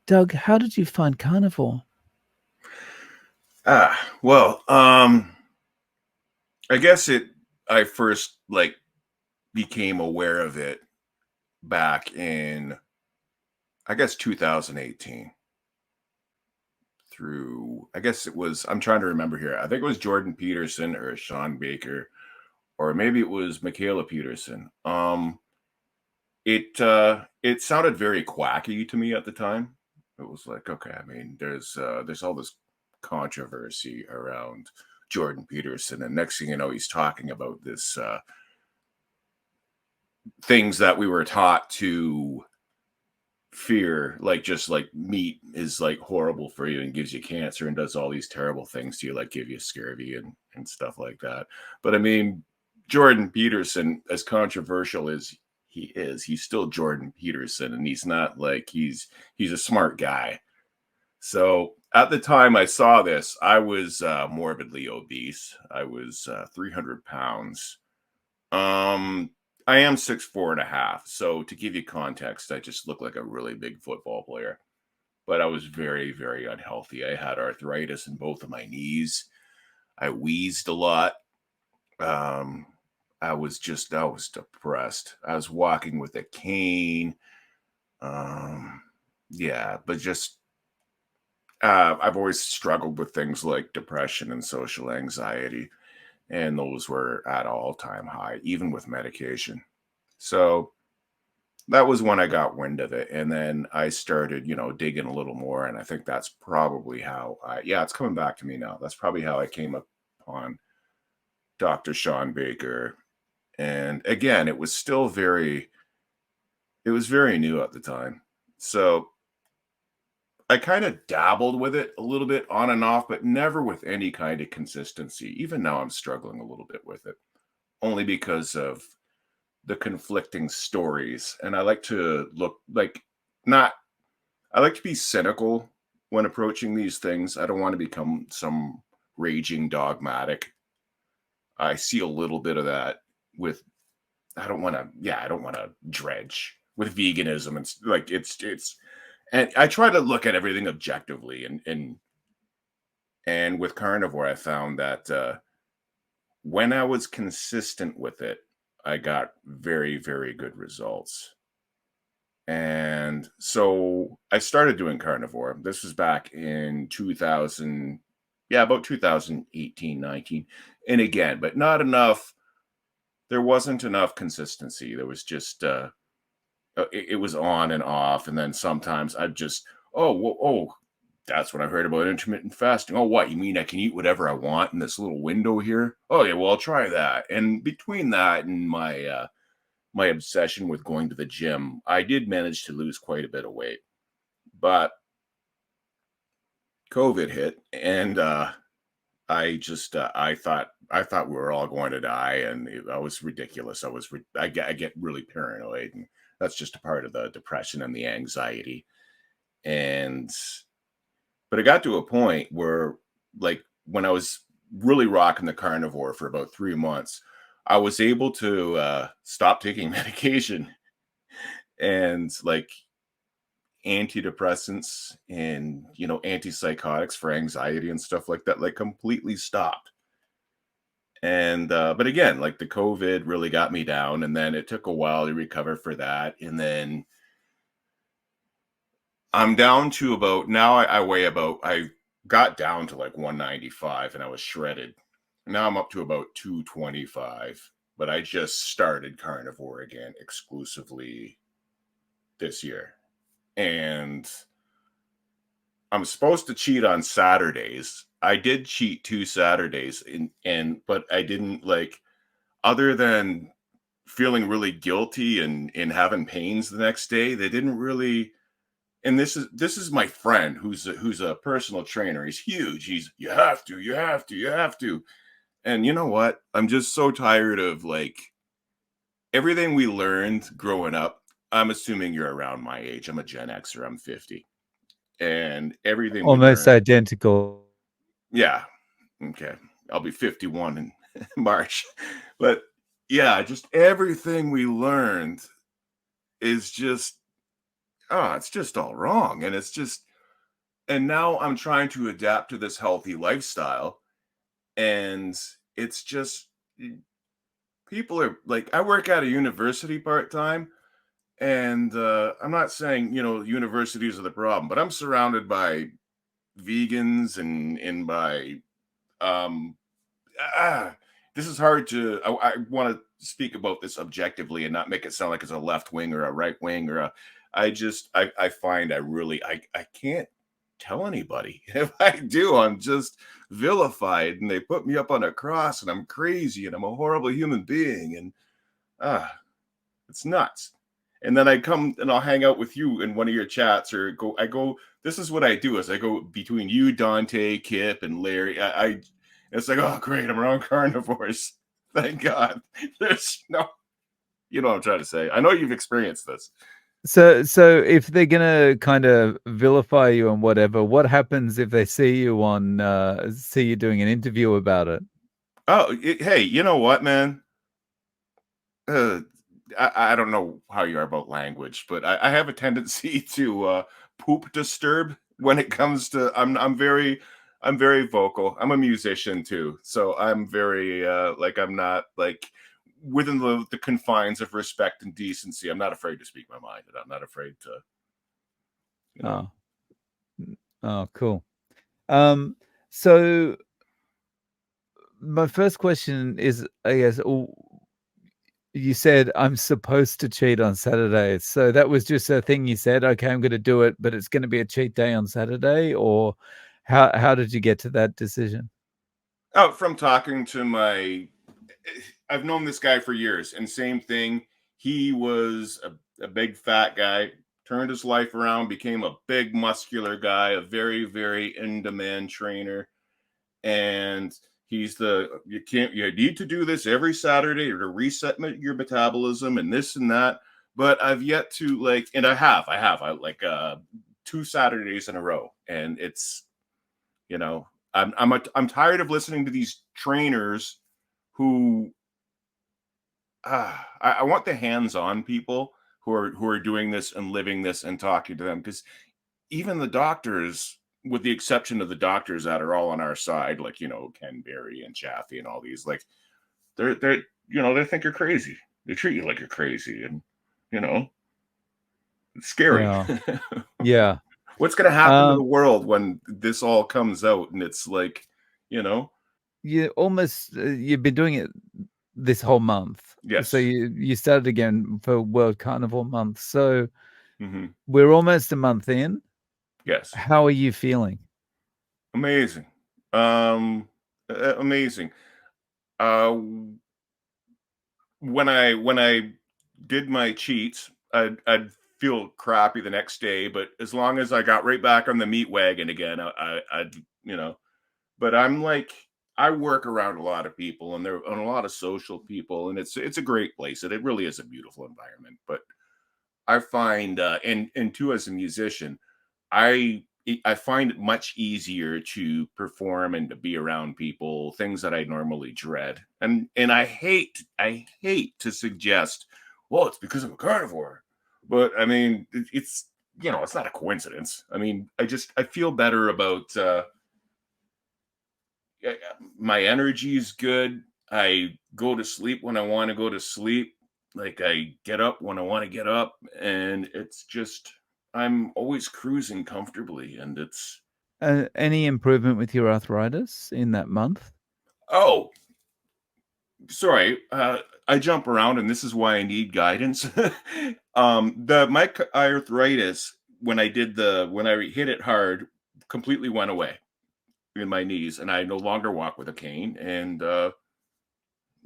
Doug, how did you find Carnivore? Well, I guess I first became aware of it back in, I guess, 2018 through, I guess it was, I'm trying to remember here. I think it was Jordan Peterson or Sean Baker, or maybe it was Michaela Peterson. It sounded very quacky to me at the time. It was like, okay, I mean, there's all this controversy around Jordan Peterson, and next thing you know, he's talking about this things that we were taught to fear, like just like meat is like horrible for you and gives you cancer and does all these terrible things to you, like give you scurvy and stuff like that. But I mean, Jordan Peterson, as controversial as he is, he's still Jordan Peterson, and he's not like he's a smart guy. So at the time I saw this, I was morbidly obese. I was 300 pounds. um I am 6'4.5". So to give you context, I just look like a really big football player. But I was very, very unhealthy. I had arthritis in both of my knees. I wheezed a lot. Um I was depressed. I was walking with a cane. Um yeah, but just I've always struggled with things like depression and social anxiety, and those were at all-time high, even with medication. So that was when I got wind of it. And then I started, digging a little more. And I think that's probably yeah, it's coming back to me now. That's probably how I came upon Dr. Sean Baker. And again, it was very new at the time. So I kind of dabbled with it a little bit on and off, but never with any kind of consistency. Even now, I'm struggling a little bit with it, only because of the conflicting stories. And I like to look like not, I like to be cynical when approaching these things. I don't want to become some raging dogmatic. I see a little bit of that with, I don't want to dredge with veganism and like and I try to look at everything objectively. And with carnivore, I found that when I was consistent with it, I got very, very good results. And so I started doing carnivore. This was back in 2000, yeah, about 2018, 19. And again, but not enough. There wasn't enough consistency. There was just, it was on and off. And then sometimes I'd just, oh, that's what I heard about intermittent fasting. Oh, what? You mean I can eat whatever I want in this little window here? Oh, yeah, well, I'll try that. And between that and my obsession with going to the gym, I did manage to lose quite a bit of weight. But COVID hit, and I thought we were all going to die, and I was ridiculous. I get really paranoid, and that's just a part of the depression and the anxiety. And but it got to a point where, like, when I was really rocking the carnivore for about 3 months, I was able to stop taking medication, and like antidepressants and antipsychotics for anxiety and stuff like that, like completely stopped. And but again, like the COVID really got me down, and then it took a while to recover for that. And then I'm down to about now, I weigh about, I got down to like 195 and I was shredded. Now I'm up to about 225, but I just started carnivore again exclusively this year. And I'm supposed to cheat on Saturdays. I did cheat 2 Saturdays, but I didn't, like, other than feeling really guilty and having pains the next day. They didn't really. And this is my friend who's a personal trainer. He's huge. He's you have to. And you know what? I'm just so tired of like everything we learned growing up. I'm assuming you're around my age. I'm a Gen Xer. I'm 50. And everything we Almost learned. identical. Yeah. Okay. I'll be 51 in March. But yeah, just everything we learned is just it's just all wrong. And it's just, and now I'm trying to adapt to this healthy lifestyle. And it's just, people are like, I work at a university part time. And I'm not saying, universities are the problem, but I'm surrounded by vegans and by um ah, this is hard to I want to speak about this objectively and not make it sound like it's a left wing or a right wing or a I find I can't tell anybody. If I do, I'm just vilified and they put me up on a cross and I'm crazy and I'm a horrible human being and ah it's nuts. And then I come and I'll hang out with you in one of your chats or go, this is what I do is I go between you, Dante, Kip, and Larry. It's like, oh great, I'm around carnivores. Thank God. There's no, you know what I'm trying to say. I know you've experienced this. So if they're gonna kind of vilify you and whatever, what happens if they see you doing an interview about it? Oh, hey, you know what, man? uh, I don't know how you are about language, but I have a tendency to poop disturb when it comes to I'm very vocal. I'm a musician too, so I'm very like I'm not like within the confines of respect and decency. I'm not afraid to speak my mind, and I'm not afraid to you know. Oh, oh, cool. Um, so my first question is, I guess, you said I'm supposed to cheat on Saturdays. So that was just a thing you said, okay, I'm going to do it, but it's going to be a cheat day on Saturday, or how did you get to that decision? Oh, from talking to I've known this guy for years, and same thing. He was a big fat guy, turned his life around, became a big muscular guy, a very, very in demand trainer. And you need to do this every Saturday or to reset your metabolism and this and that. But I've yet to like, and I like 2 Saturdays in a row, and it's I'm tired of listening to these trainers who I want the hands-on people who are doing this and living this and talking to them because even the doctors, with the exception of the doctors that are all on our side, like Ken Berry and Chaffee and all these, like they're they think you're crazy. They treat you like you're crazy, and you know it's scary. Yeah, yeah. What's going to happen to the Um, world when this all comes out and it's like, you know? you've been doing it this whole month. So Yes. you started again for World Carnivore Month. So Hmm. we're almost a month in. Yes. How are you feeling? Amazing. Amazing. Uh, when I did my cheats, I'd feel crappy the next day, but as long as I got right back on the meat wagon again, I'd But I'm like, I work around a lot of people, and there and a lot of social people, and it's a great place, and it really is a beautiful environment. But I find, and too, as a musician, I find it much easier to perform and to be around people, things that I normally dread. And I hate to suggest, well, it's because I'm a carnivore. But I mean, it's it's not a coincidence. I mean, I feel better about my energy is good. I go to sleep when I want to go to sleep. Like I get up when I want to get up, and it's just I'm always cruising comfortably. And it's Any improvement with your arthritis in that month? oh, sorry, I jump around, and this is why I need guidance. The my arthritis when I hit it hard completely went away in my knees, and I no longer walk with a cane. And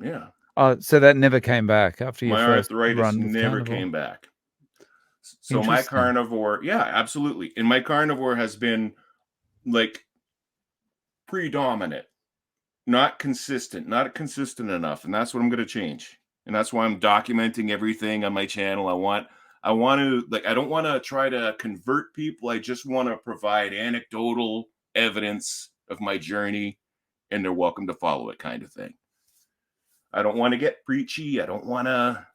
yeah, Oh, so that never came back after your my first arthritis run with never Carnivore? came back. So my Interesting. carnivore, yeah, absolutely. And my carnivore has been like predominant, not consistent enough. And that's what I'm going to change. And that's why I'm documenting everything on my channel. I want to like, I don't want to try to convert people. I just want to provide anecdotal evidence of my journey, and they're welcome to follow it, kind of thing. I don't want to get preachy. I don't want to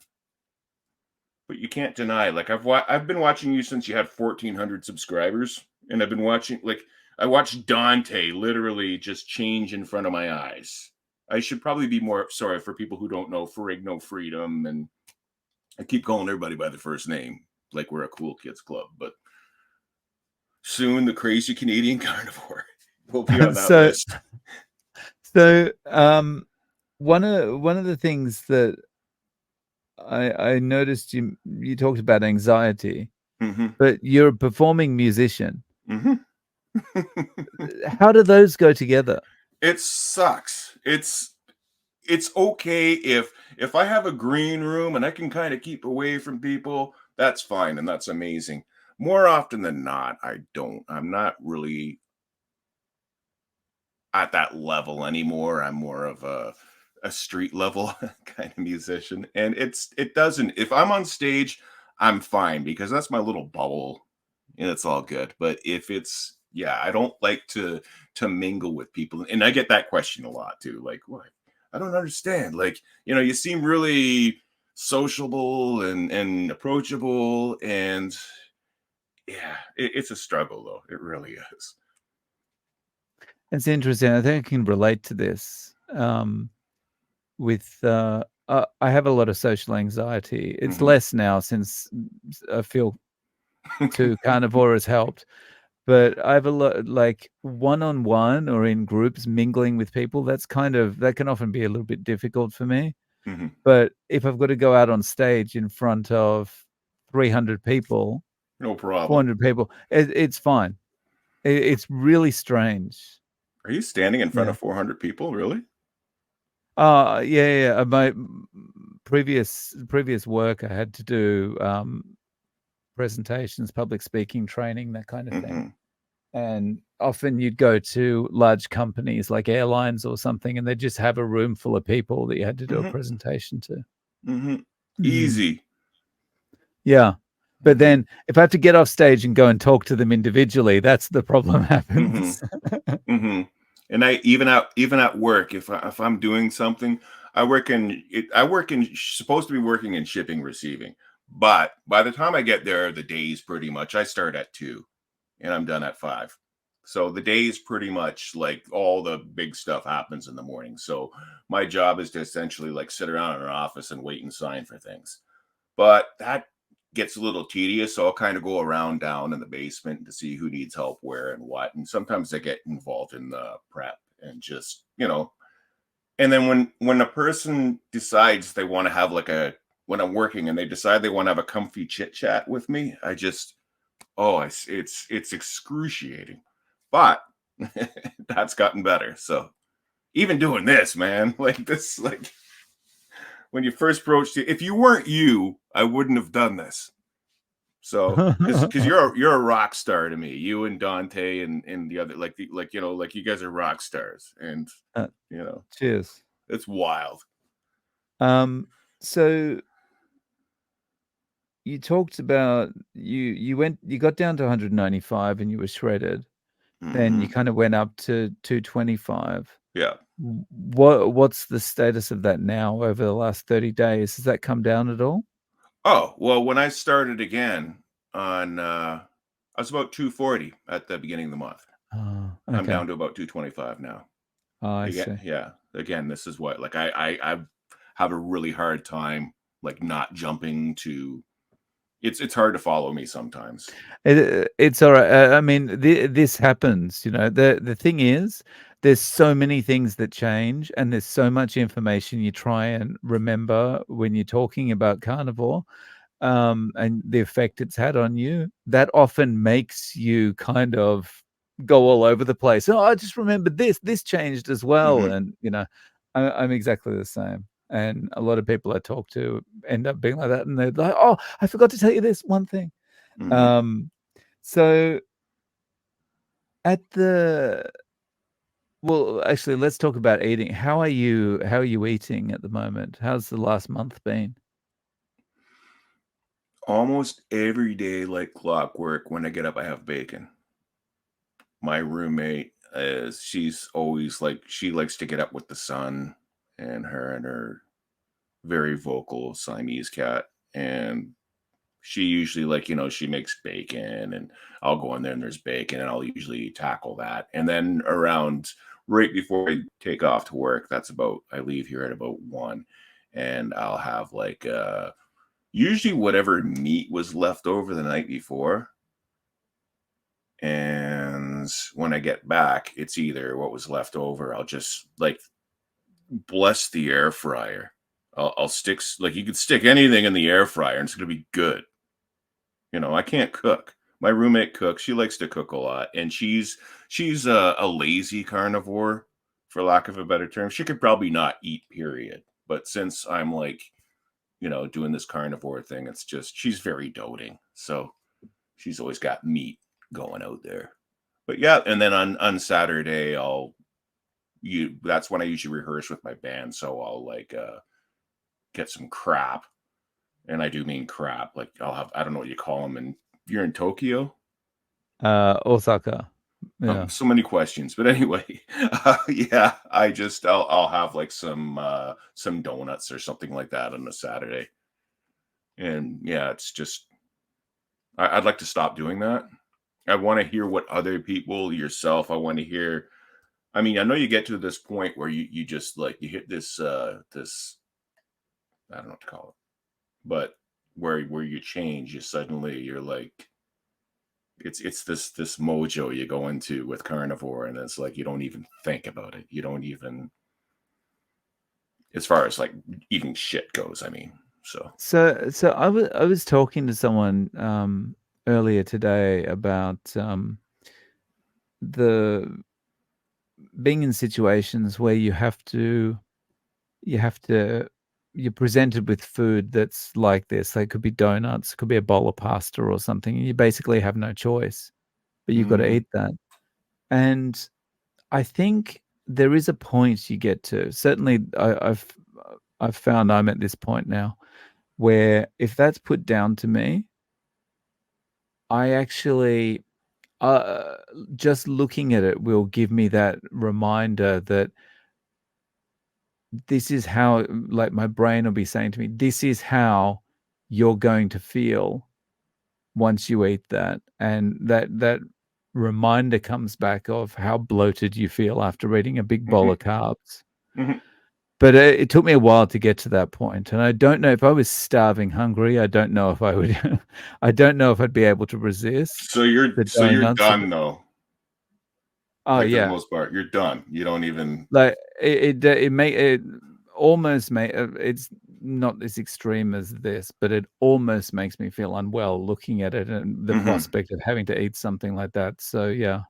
but you can't deny, like, I've been watching you since you had 1,400 subscribers, and I've been watching, like, I watched Dante literally just change in front of my eyes. I should probably be more sorry for people who don't know Frig No Freedom, and I keep calling everybody by their first name, like we're a cool kids club, but soon the crazy Canadian carnivore will be on that So, list. so one of the things that I noticed you talked about anxiety, Mhm. but you're a performing musician. Mhm. How do those go together? It sucks. It's okay if I have a green room and I can kind of keep away from people, that's fine and that's amazing. More often than not, I don't. I'm not really at that level anymore. I'm more of a street level kind of musician. And it doesn't, if I'm on stage, I'm fine because that's my little bubble and it's all good. But if it's, yeah, I don't like to mingle with people. And I get that question a lot too. Like, what? I don't understand. Like, you seem really sociable and approachable. And yeah, it's a struggle though. It really is. It's interesting. I think I can relate to this. With I have a lot of social anxiety. It's Hmm. less now since I feel to carnivore has helped. But I have a lot like one-on-one or in groups mingling with people, that can often be a little bit difficult for me. Hmm. But if I've got to go out on stage in front of 300 people, No problem. 400 people, it's fine. It's really strange. Are you standing in front Yeah. of 400 people? Really? Yeah, yeah. My previous work, I had to do presentations, public speaking training, that kind of thing. Hmm. And often you'd go to large companies like airlines or something, and they just have a room full of people that you had to do a Hmm. presentation to. Hmm. Mhm. Easy. Yeah. But Hmm. then if I have to get off stage and go and talk to them individually, that's the problem Hmm. happens. Hmm. And I even at work, if I'm doing something, I work in supposed to be working in shipping receiving, but by the time I get there, the day's pretty much I start at 2 and I'm done at 5. So the day is pretty much like all the big stuff happens in the morning. So my job is to essentially like sit around in an office and wait and sign for things. But that gets a little tedious. So I'll kind of go around down in the basement to see who needs help where and what. And sometimes I get involved in the prep and just. And then when a person decides they want to have like a when I'm working and they decide they want to have a comfy chit chat with me, I just it's excruciating. But that's gotten better. So even doing this, man, like this, like when you first approached it, if you weren't you, I wouldn't have done this. So because you're a rock star to me, you and Dante and the other like you guys are rock stars, and Uh, you know cheers. it's wild. Um, so you talked about you got down to 195 and you were shredded. Then you Hmm. kind of went up to 225. Yeah. What's the status of that now over the last 30 days? Has that come down at all? Oh well, when I started again on, I was about 240 at the beginning of the month. Oh, I'm okay. down to about 225 now. Oh, I Again, see. yeah. Again, this is what like I have a really hard time like not jumping to. It's hard to follow me sometimes. It's all right. I mean, this happens, you know. The thing is, there's so many things that change, and there's so much information you try and remember when you're talking about carnivore, and the effect it's had on you. That often makes you kind of go all over the place. Oh, I just remembered this. This changed as well, Hmm. and I'm exactly the same. And a lot of people I talk to end up being like that, and they're like, "Oh, I forgot to tell you this one thing." Hmm. Um, so at the well, actually, let's talk about eating. How are you eating at the moment? How's the last month been? Almost every day, like clockwork, when I get up, I have bacon. My roommate is she's always like she likes to get up with the sun, and her very vocal Siamese cat. And She usually like, she makes bacon and I'll go in there and there's bacon and I'll usually tackle that. And then around right before I take off to work, I leave here at about 1 and I'll have like usually whatever meat was left over the night before. And when I get back, it's either what was left over. I'll just like bless the air fryer. I'll stick like you could stick anything in the air fryer and it's gonna be good. I can't cook. My roommate cooks. She likes to cook a lot, and she's a lazy carnivore, for lack of a better term. She could probably not eat, period. But since I'm like, doing this carnivore thing, it's just she's very doting. So she's always got meat going out there. But yeah, and then on Saturday, that's when I usually rehearse with my band. So I'll like get some crap, and I do mean crap. Like I don't know what you call them, and you're in Tokyo. Osaka. Yeah. So many questions, but anyway, yeah, I'll have like some donuts or something like that on a Saturday, and yeah, it's just I'd like to stop doing that. I want to hear what other people, yourself. I want to hear. I mean, I know you get to this point where you just like you hit this I don't know what to call it, but where you change, you're like it's this mojo you go into with carnivore, and it's like you don't even think about it. You don't even, as far as like eating shit goes. I mean, so So I was talking to someone earlier today about the being in situations where you have to you're presented with food that's like this. Like, it could be donuts, it could be a bowl of pasta or something, and you basically have no choice, but you've got to mhm, eat that. And I think there is a point you get to. Certainly, I've found I'm at this point now where if that's put down to me, I actually uh, just looking at it will give me that reminder that this is how, like, my brain will be saying to me, "This is how you're going to feel once you eat that," and that reminder comes back of how bloated you feel after eating a big bowl mhm, of carbs. mhm. But, it took me a while to get to that point, and I don't know if I was starving hungry, I don't know if I would I don't know if I'd be able to resist the So you're donuts or the done though. oh, Like for the yeah. most part, you're done. You don't even. Like, it almost it's not as extreme as this, but it almost makes me feel unwell looking at it and the Hmm. prospect of having to eat something like that, so, yeah.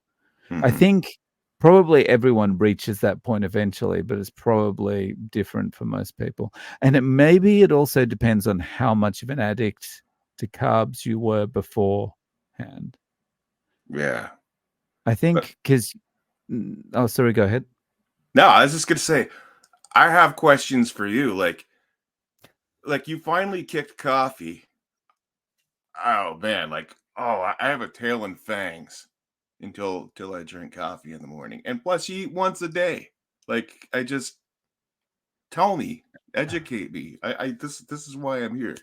I Hmm. think probably everyone reaches that point eventually, but it's probably different for most people. And it also depends on how much of an addict to carbs you were beforehand. Yeah. I But think because oh, sorry, go ahead. no, I was just gonna say, I have questions for you. Like you finally kicked coffee. Oh man, like I have a tail and fangs until I drink coffee in the morning, and plus you eat once a day. Like I just tell me, educate me. I this is why I'm here.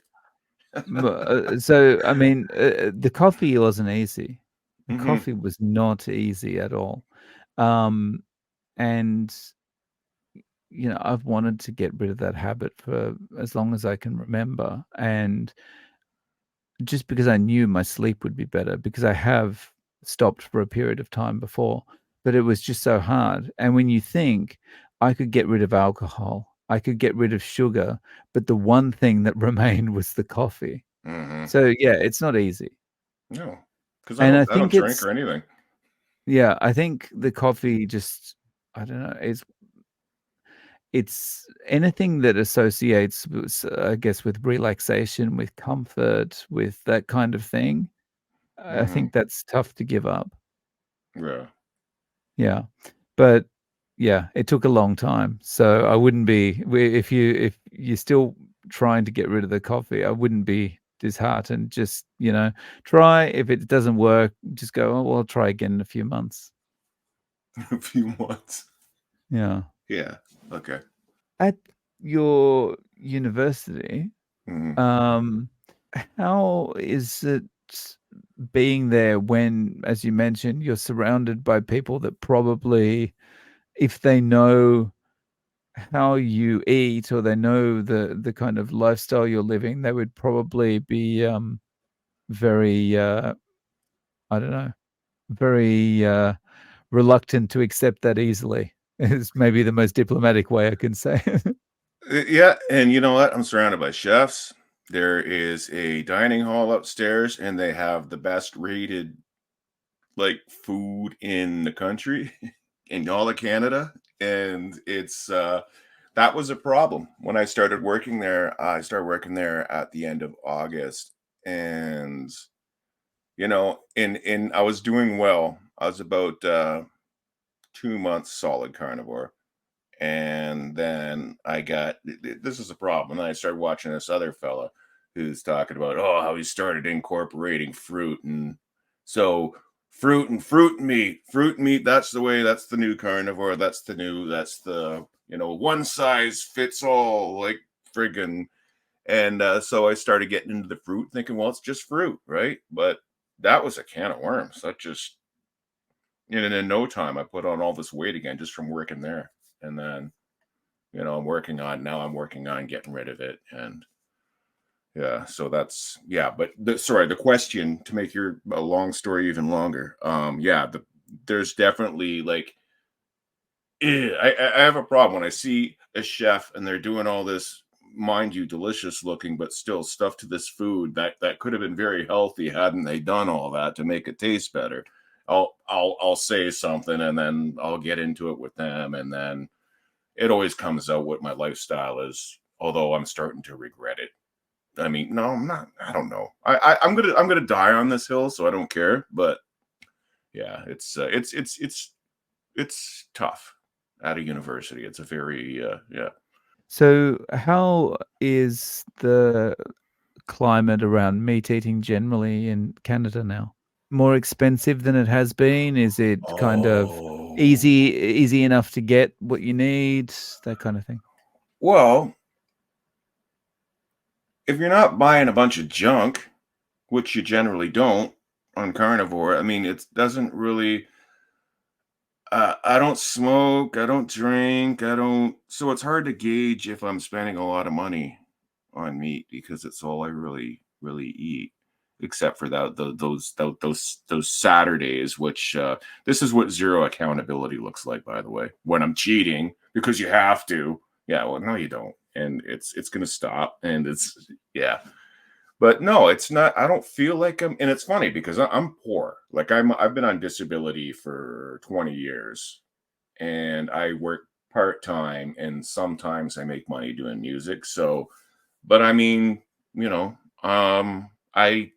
So, I mean, the coffee wasn't easy. The Hmm. coffee was not easy at all. Um, and I've wanted to get rid of that habit for as long as I can remember, and just because I knew my sleep would be better, because I have stopped for a period of time before, but it was just so hard. And when you think I could get rid of alcohol, I could get rid of sugar, but the one thing that remained was the coffee. Hmm. So yeah, it's not easy. No, because And I I don't think drink it's or anything. yeah, I think the coffee just I don't know, it's anything that associates with, I guess, with relaxation, with comfort, with that kind of thing. I Hmm. think that's tough to give up. Yeah. Yeah. But yeah, it took a long time. So I wouldn't be if you're still trying to get rid of the coffee, I wouldn't be disheartened. Just, try. If it doesn't work, just go, oh, well, I'll try again in a few months. A few months. Yeah. Yeah. Okay. At your university, Hmm. um how is it being there when, as you mentioned, you're surrounded by people that probably, if they know how you eat or they know the kind of lifestyle you're living, they would probably be very I don't know, very reluctant to accept that easily. Is maybe the most diplomatic way I can say. Yeah, and you know what? I'm surrounded by chefs. There is a dining hall upstairs, and they have the best rated like food in the country, in all of Canada. And it's that was a problem when I started working there. I started working there at the end of August, and in I was doing well. I was about 2 months solid carnivore. And then this is a problem. And then I started watching this other fella who's talking about, oh, how he started incorporating fruit. And so fruit and meat, that's the way, that's the new carnivore. That's the, one size fits all, like friggin'. And so I started getting into the fruit thinking, well, it's just fruit, right? But that was a can of worms. That just, and in no time, I put on all this weight again just from working there. And then I'm working on getting rid of it. And yeah, so that's, yeah, but sorry, the question, to make your a long story even longer. Yeah, there's definitely like, I have a problem when I see a chef and they're doing all this, mind you, delicious looking, but still stuff to this food that could have been very healthy hadn't they done all that to make it taste better. I'll say something, and then I'll get into it with them, and then it always comes out what my lifestyle is, although I'm starting to regret it. I mean, no, I'm not. I don't know. I'm gonna die on this hill, so I don't care. But yeah, it's tough at a university. It's a very yeah. So, how is the climate around meat eating generally in Canada now? More expensive than it has been? Is it kind of Oh easy enough to get what you need, that kind of thing? well, if you're not buying a bunch of junk, which you generally don't on carnivore, I mean, it doesn't really. I don't smoke, I don't drink, I don't, so it's hard to gauge if I'm spending a lot of money on meat because it's all I really eat, except for those Saturdays, which this is what zero accountability looks like, by the way, when I'm cheating because you have to. Yeah, well, no, you don't, and it's gonna stop, and it's yeah. But no, it's not. I don't feel like I'm, and it's funny because I'm poor. Like I've been on disability for 20 years, and I work part time, and sometimes I make money doing music. So, but I mean, I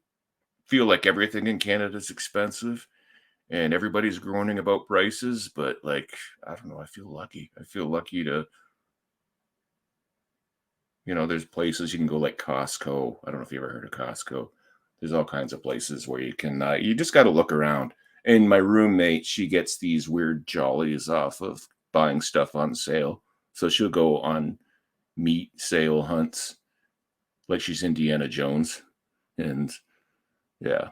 feel like everything in Canada is expensive, and everybody's groaning about prices. But like, I don't know. I feel lucky. I feel lucky to, there's places you can go like Costco. I don't know if you ever heard of Costco. There's all kinds of places where you can, you just got to look around. And my roommate, she gets these weird jollies off of buying stuff on sale. So she'll go on meat sale hunts like she's Indiana Jones. And yeah.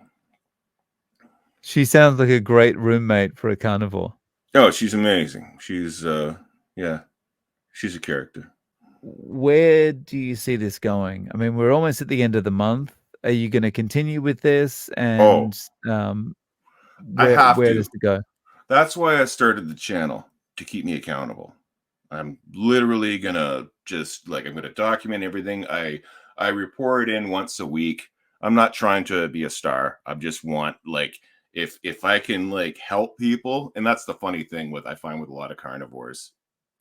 She sounds like a great roommate for a carnivore. Oh, she's amazing. Yeah, she's a character. Where do you see this going? I mean, we're almost at the end of the month. Are you gonna continue with this? Oh, And, I have where does to. it go? That's why I started the channel, to keep me accountable. I'm literally gonna just like, I'm gonna document everything. I report in once a week. I'm not trying to be a star. I just want like, if I can like help people, and that's the funny thing with, I find with a lot of carnivores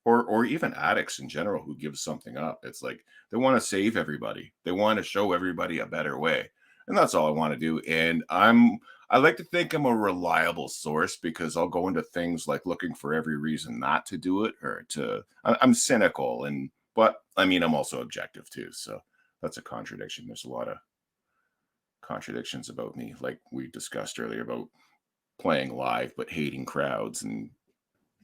or even addicts in general who give something up. It's like they want to save everybody. They want to show everybody a better way. And that's all I want to do. And I like to think I'm a reliable source because I'll go into things like looking for every reason not to do it, or I'm cynical, but I mean, I'm also objective too. So that's a contradiction. There's a lot of contradictions about me, like we discussed earlier about playing live but hating crowds. And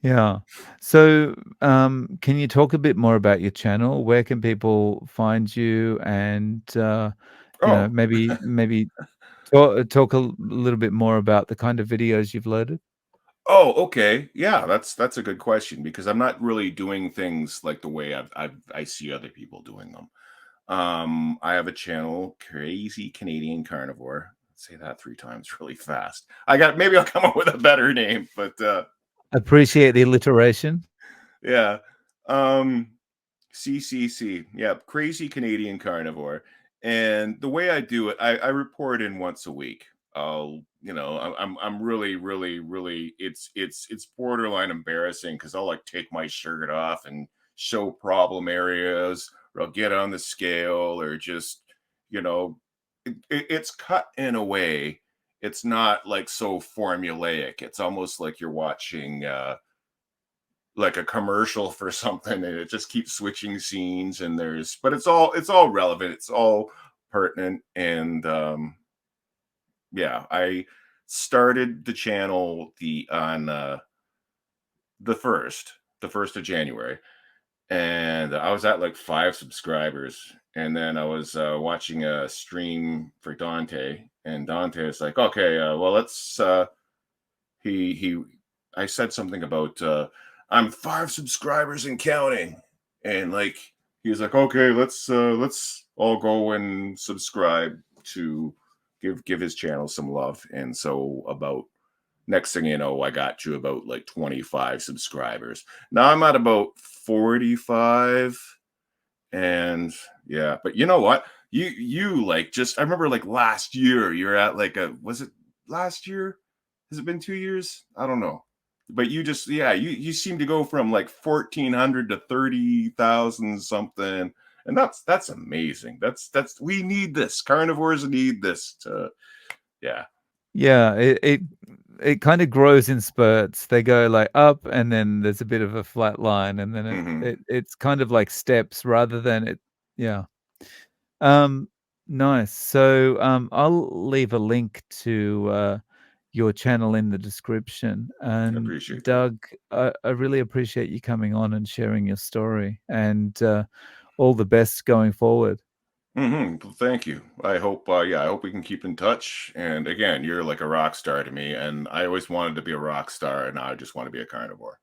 Yeah. So, can you talk a bit more about your channel? Where can people find you? And, Oh, Maybe talk a little bit more about the kind of videos you've loaded? oh, okay. Yeah, that's a good question because I'm not really doing things like the way I see other people doing them. I have a channel, Crazy Canadian Carnivore. Say that 3 times really fast. Maybe I'll come up with a better name, but Appreciate the alliteration. yeah. Um CCC. Yeah, Crazy Canadian Carnivore. And the way I do it, I report in once a week. I'm really, really, really. It's borderline embarrassing because I'll like take my shirt off and show problem areas, or I'll get on the scale, or just you know, it's cut in a way. It's not like so formulaic. It's almost like you're watching. Like a commercial for something and it just keeps switching scenes and but it's all relevant, it's all pertinent. And yeah, I started the channel the first of January, and I was at like 5 subscribers, and then I was watching a stream for Dante, and Dante is like, okay, well, let's he I said something about I'm 5 subscribers and counting. And like he was like, okay, let's all go and subscribe to give his channel some love. And so about next thing you know, I got to about like 25 subscribers. Now I'm at about 45. And yeah, but you know what? You like just I remember like last year you're at like a was it last year? Has it been 2 years? I don't know. But you just yeah, you seem to go from like 1,400 to 30,000 something. And that's amazing. That's we need this. Carnivores need this to yeah. Yeah, it kind of grows in spurts. They go like up and then there's a bit of a flat line and then Hmm. it's kind of like steps rather than it yeah. Um, nice. So, I'll leave a link to, your channel in the description. I And appreciate that. Doug, I really appreciate you coming on and sharing your story, and, all the best going forward. Well, thank you. I hope we can keep in touch. And again, you're like a rock star to me, and I always wanted to be a rock star, and now I just want to be a carnivore.